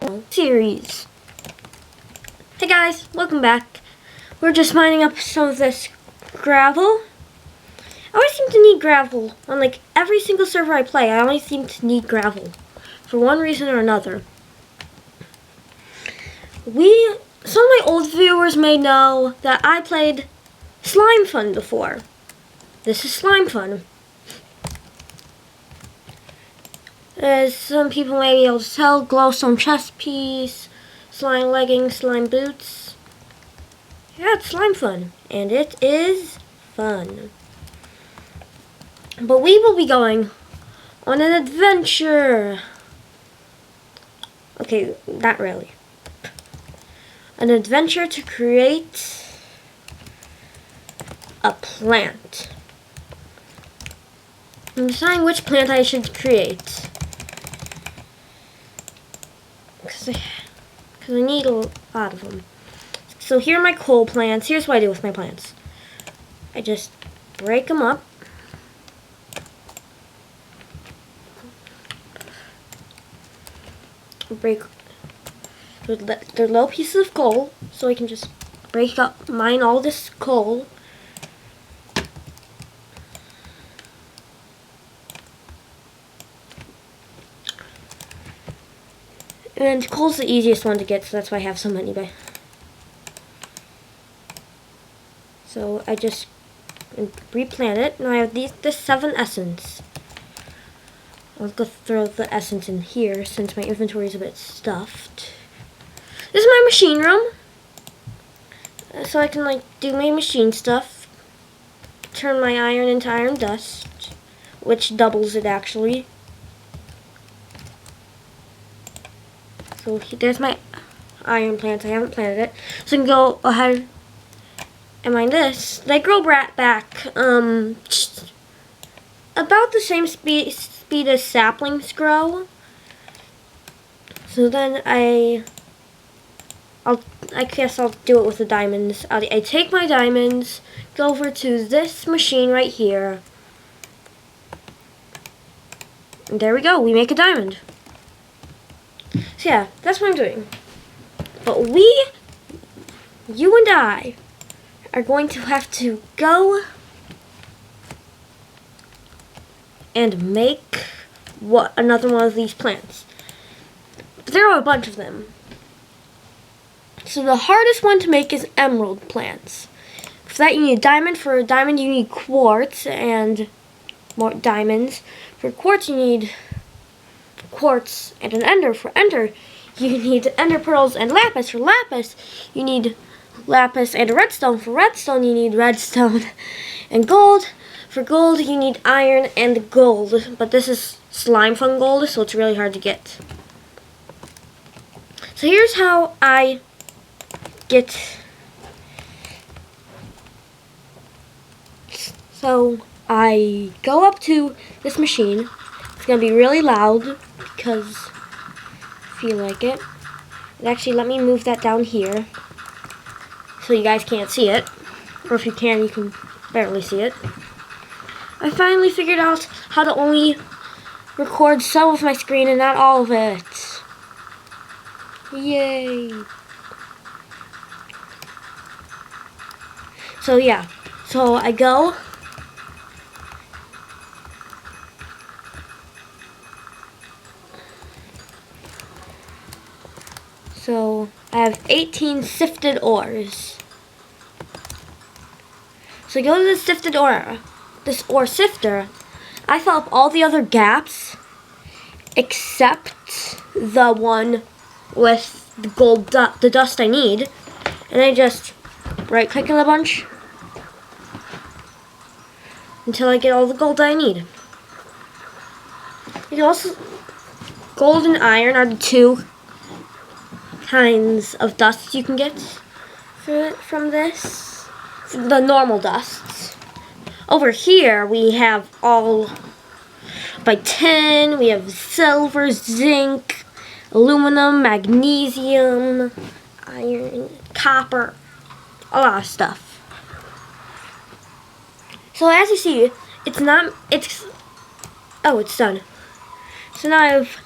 series. Hey guys, welcome back. We're just mining up some of this gravel. I always seem to need gravel on like every single server I play. I always seem to need gravel for one reason or another. Some of my old viewers may know that I played Slimefun before. This is Slimefun. As some people may be able to tell, glowstone chest piece, slime leggings, slime boots. Yeah, it's Slimefun, and it is fun. But we will be going on an adventure. Okay, not really. An adventure to create a plant. I'm deciding which plant I should create. Because I need a lot of them. So here are my coal plants. Here's what I do with my plants. I just break them up. They're little pieces of coal, so I can just mine all this coal. And coal's the easiest one to get, so that's why I have so many. So I just replant it. Now I have this 7 essence. I'll go throw the essence in here since my inventory is a bit stuffed. This is my machine room. So I can do my machine stuff. Turn my iron into iron dust, which doubles it actually. So there's my iron plants. I haven't planted it. So I can go ahead and mine this. They grow back about the same speed as saplings grow. So then I guess I'll do it with the diamonds. I take my diamonds, go over to this machine right here. And there we go. We make a diamond. So yeah, that's what I'm doing. But you and I, are going to have to go and make another one of these plants. But there are a bunch of them. So the hardest one to make is emerald plants. For that you need a diamond. For a diamond you need quartz and more diamonds. For quartz you need quartz and an ender. For ender you need ender pearls and lapis. For lapis you need lapis and a redstone. For redstone you need redstone and gold. For gold you need iron and gold. But this is Slimefun gold, so it's really hard to get. So here's how I get. So I go up to this machine. It's gonna be really loud because I feel like it. And actually, let me move that down here so you guys can't see it. Or if you can barely see it. I finally figured out how to only record some of my screen and not all of it. Yay! So yeah, so I go. So I have 18 sifted ores. So go to the sifted ore, this ore sifter. I fill up all the other gaps except the one with the gold, the dust I need, and I just right click on a bunch until I get all the gold I need. You can also, gold and iron are the 2 kinds of dust you can get from this. The normal dusts. Over here we have all by tin, we have silver, zinc, aluminum, magnesium, iron, copper, a lot of stuff. So as you see, it's done. So now I have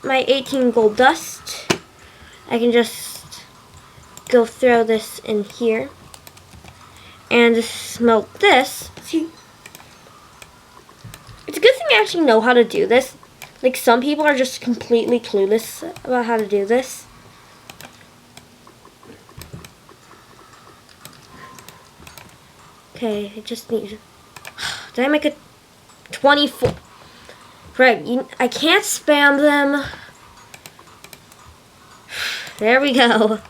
my 18 gold dust. I can just go throw this in here and just smelt this. See, it's a good thing I actually know how to do this. Like, some people are just completely clueless about how to do this. Okay, I just need... Did I make a 24? Right, I can't spam them. There we go.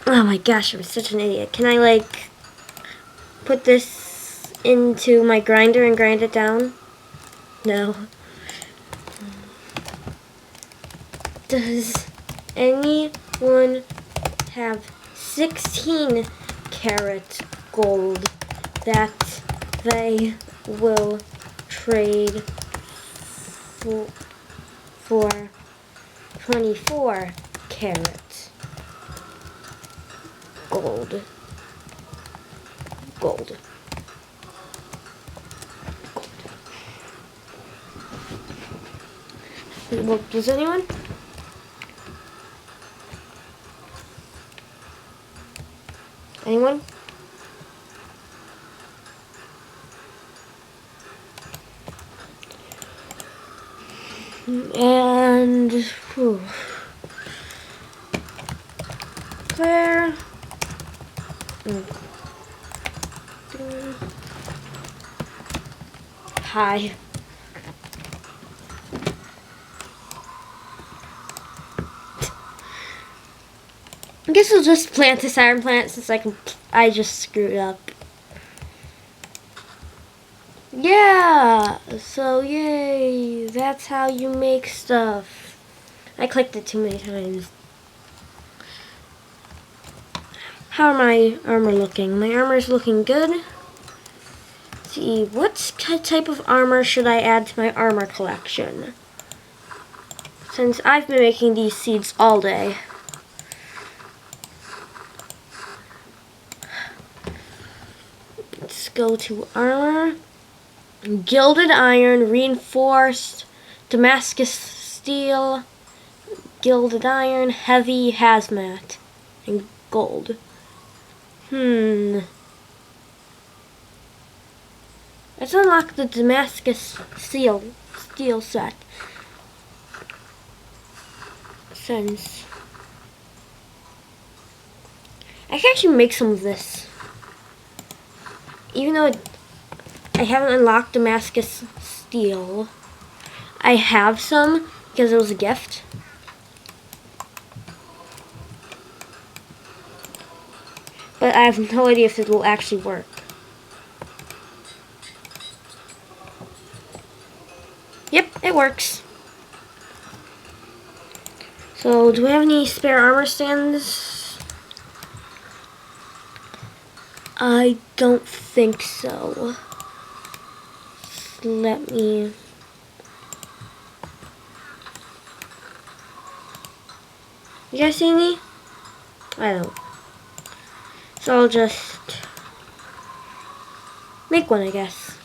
Oh my gosh, I'm such an idiot. Can I, like, put this into my grinder and grind it down? No. Does anyone have 16 karat gold that they will trade for 24 karat gold? Well, does anyone? Anyone? And Claire. Hi. I guess I'll just plant this iron plant since I just screwed up. Yeah, so yay, that's how you make stuff. I clicked it too many times. How are my armor looking? My armor's looking good. Let's see, what type of armor should I add to my armor collection? Since I've been making these seeds all day. Let's go to armor. Gilded iron, reinforced, Damascus steel, gilded iron, heavy hazmat, and gold. Let's unlock the Damascus steel set. Since I can actually make some of this. Even though I haven't unlocked Damascus steel, I have some because it was a gift. But I have no idea if it will actually work. Yep, it works. So, do we have any spare armor stands? I don't think so. Let me... You guys see any? I don't. So I'll just make one, I guess.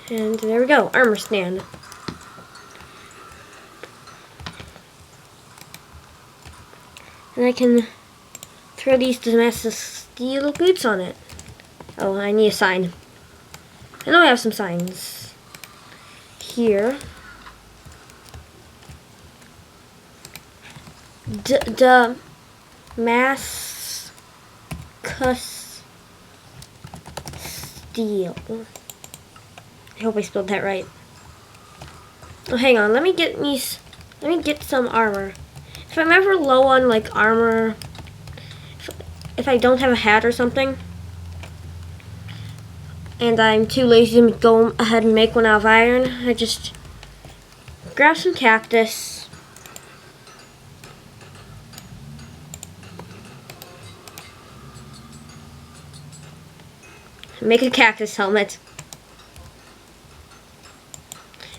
And there we go, armor stand. And I can throw these Damascus steel boots on it. Oh, I need a sign. I know I have some signs. Here. Damascus steel. I hope I spelled that right. Oh, hang on. Let me get some armor. If I'm ever low on like armor, if I don't have a hat or something, and I'm too lazy to go ahead and make one out of iron, I just grab some cactus. Make a cactus helmet.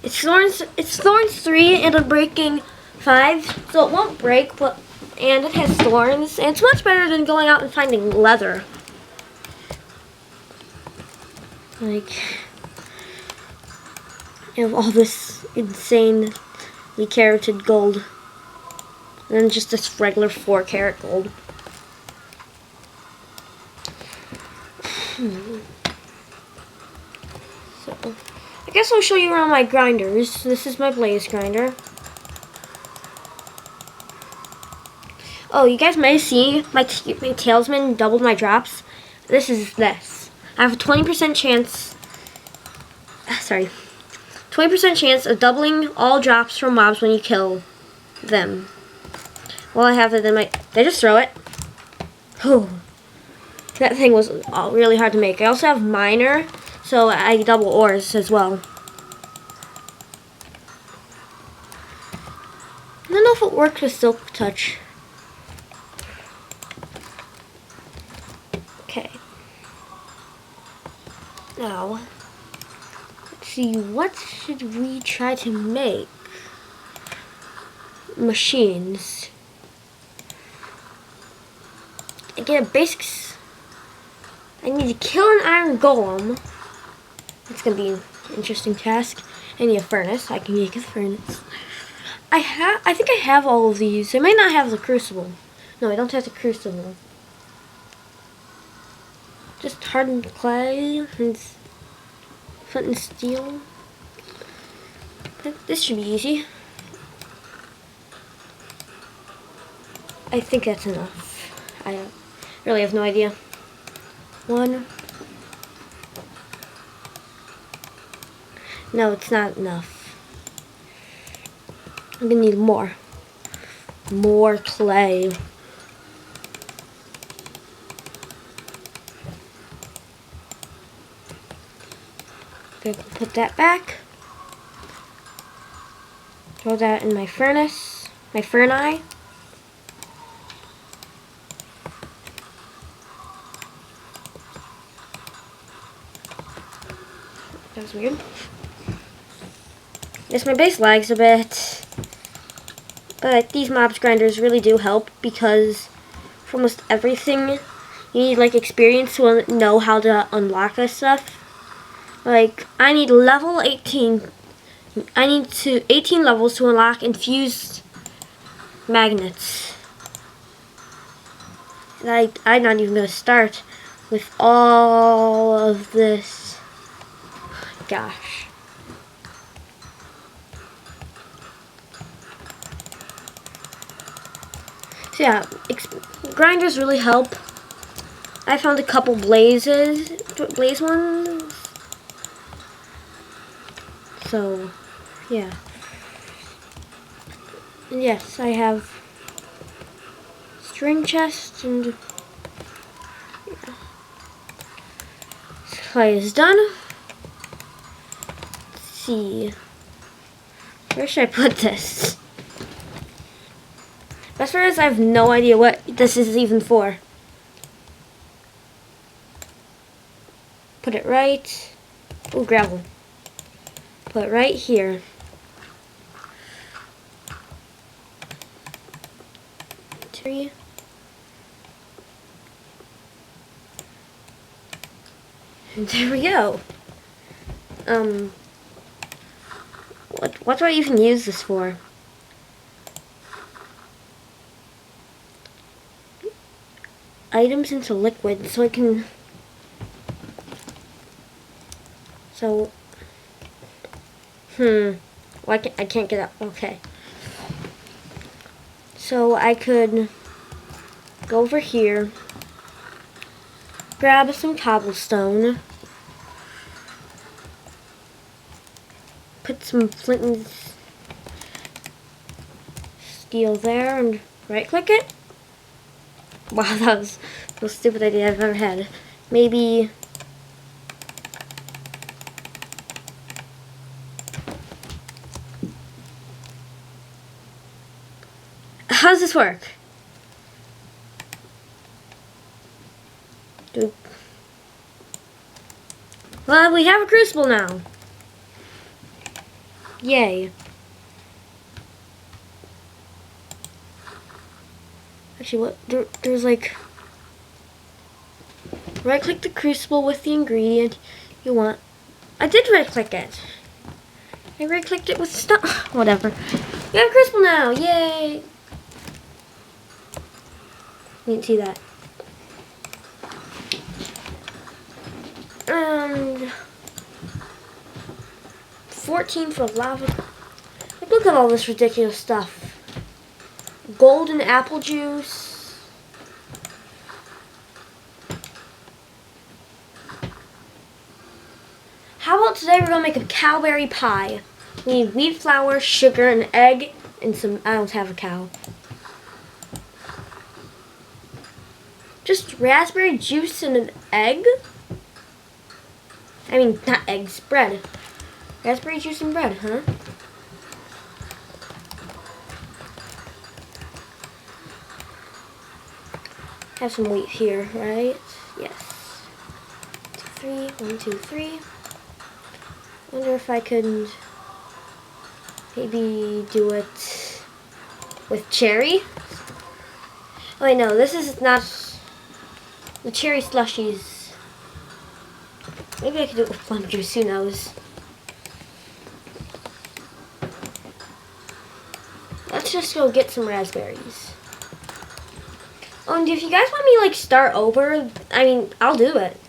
It's thorns 3 and unbreaking 5, so it won't break, and it has thorns, and it's much better than going out and finding leather. Like, you have all this insanely carroted gold. And then just this regular 4-carat gold. So, I guess I'll show you around my grinders. This is my blaze grinder. Oh, you guys may see my talisman doubled my drops. This is this. I have a 20% chance. Sorry. 20% chance of doubling all drops from mobs when you kill them. Well, I have it in my... Did I just throw it? Oh. That thing was really hard to make. I also have miner, so I double ores as well. I don't know if it worked with Silk Touch. Okay. Now, let's see, what should we try to make? Machines. I get a basics. I need to kill an iron golem. That's gonna be an interesting task. I need a furnace. I can make a furnace. I think I have all of these. I might not have the crucible. No, I don't have the crucible. Just hardened clay and flint and steel. This should be easy. I think that's enough. I really have no idea. 1. No, it's not enough. I'm gonna need more. More clay. Gonna put that back. Throw that in my furnace. My furnace. That was weird. Yes, my base lags a bit. But these mobs grinders really do help because for almost everything you need like experience to know how to unlock this stuff. Like I need level 18. I need 18 levels to unlock infused magnets. I'm not even gonna start with all of this. Gosh. So yeah, grinders really help. I found a couple blaze ones. So, yeah. And yes, I have string chests and yeah. Clay is done. Let's see. Where should I put this? Best part is I have no idea what this is even for. Put it right. Oh, gravel. Put it right here. Tree. And there we go. What do I even use this for? Items into liquid, so I can. So. Well, I can't get up. Okay. So I could go over here, grab some cobblestone, put some flint and steel there, and right-click it. Wow, that was the most stupid idea I've ever had. Maybe. How does this work? Well, we have a crucible now. Yay. Actually, what? There's like... Right-click the crucible with the ingredient. you want. I did right-click it. I right-clicked it with stuff. Whatever. We have Crystal now. Yay. Didn't see that. And 14 for lava. Like, look at all this ridiculous stuff. Golden apple juice. How about today we're gonna make a cowberry pie? We need wheat flour, sugar, an egg, and some. I don't have a cow. Just raspberry juice and an egg? I mean, not eggs, bread. Raspberry juice and bread, huh? Have some wheat here, right? Yes. 2, 3. 1, 2, 3. Wonder if I could maybe do it with cherry. Oh wait, no, this is not the cherry slushies. Maybe I could do it with plum juice, who knows. Let's just go get some raspberries. Oh, and if you guys want me to like start over, I mean, I'll do it.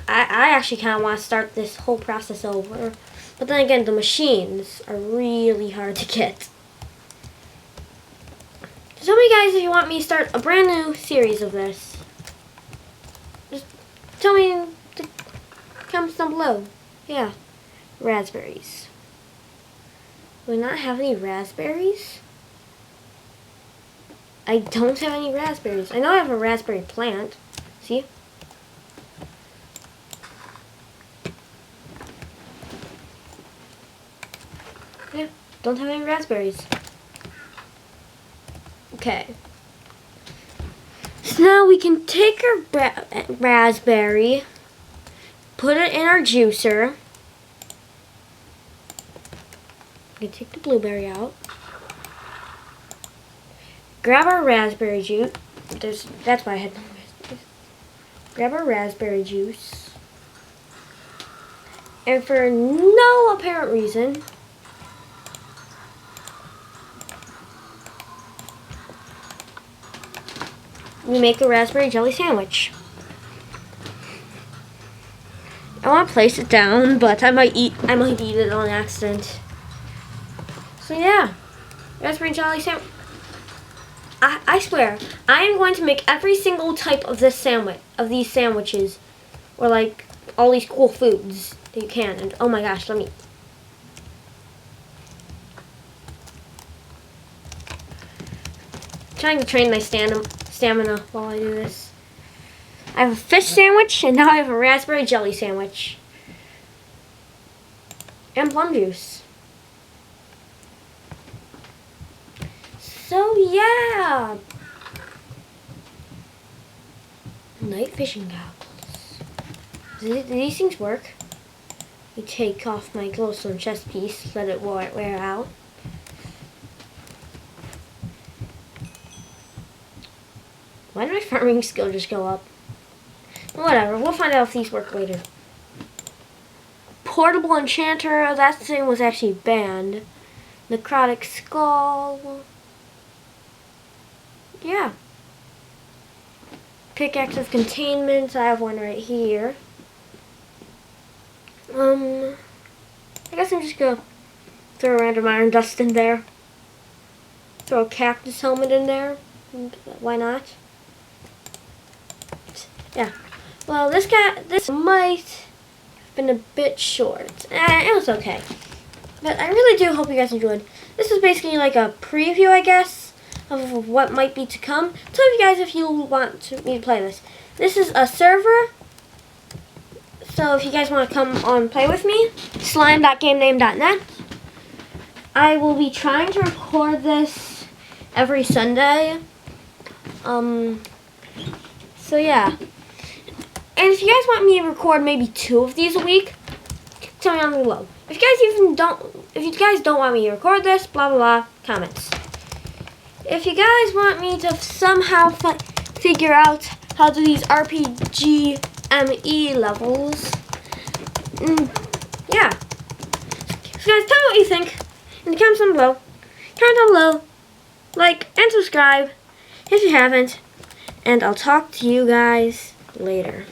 I actually kind of want to start this whole process over. But then again, the machines are really hard to get. So tell me guys if you want me to start a brand new series of this. Just tell me in the comments down below. Yeah, raspberries. Do I not have any raspberries? I don't have any raspberries. I know I have a raspberry plant. See? Yeah, don't have any raspberries. Okay. So now we can take our raspberry, put it in our juicer. We can take the blueberry out. Grab our raspberry juice. That's why I had. Grab our raspberry juice. And for no apparent reason, we make a raspberry jelly sandwich. I want to place it down, but I might eat it on accident. So yeah, raspberry jelly sandwich. I swear, I am going to make every single type of this sandwich, of these sandwiches, or like all these cool foods that you can. And oh my gosh, let me. Trying to train my stamina while I do this. I have a fish sandwich, and now I have a raspberry jelly sandwich. And plum juice. So yeah. Night fishing goggles. Do these things work? You take off my glowstone chest piece, let it wear out. Why did my farming skill just go up? Whatever, we'll find out if these work later. Portable enchanter, that thing was actually banned. Necrotic skull. Yeah. Pickaxe of containment, I have one right here. I guess I'm just gonna throw a random iron dust in there. Throw a cactus helmet in there. Why not? Yeah. Well, this might have been a bit short. It was okay. But I really do hope you guys enjoyed. This was basically like a preview, I guess, of what might be to come. Tell you guys if you want me to play this. This is a server. So if you guys want to come on and play with me, slime.gamename.net. I will be trying to record this every Sunday. So yeah. And if you guys want me to record maybe 2 of these a week, tell me down below. If you guys don't want me to record this, blah blah blah, comments. If you guys want me to somehow figure out how to do these RPG ME levels, yeah. So guys, tell me what you think in the comments down below. Comment down below, like, and subscribe if you haven't. And I'll talk to you guys later.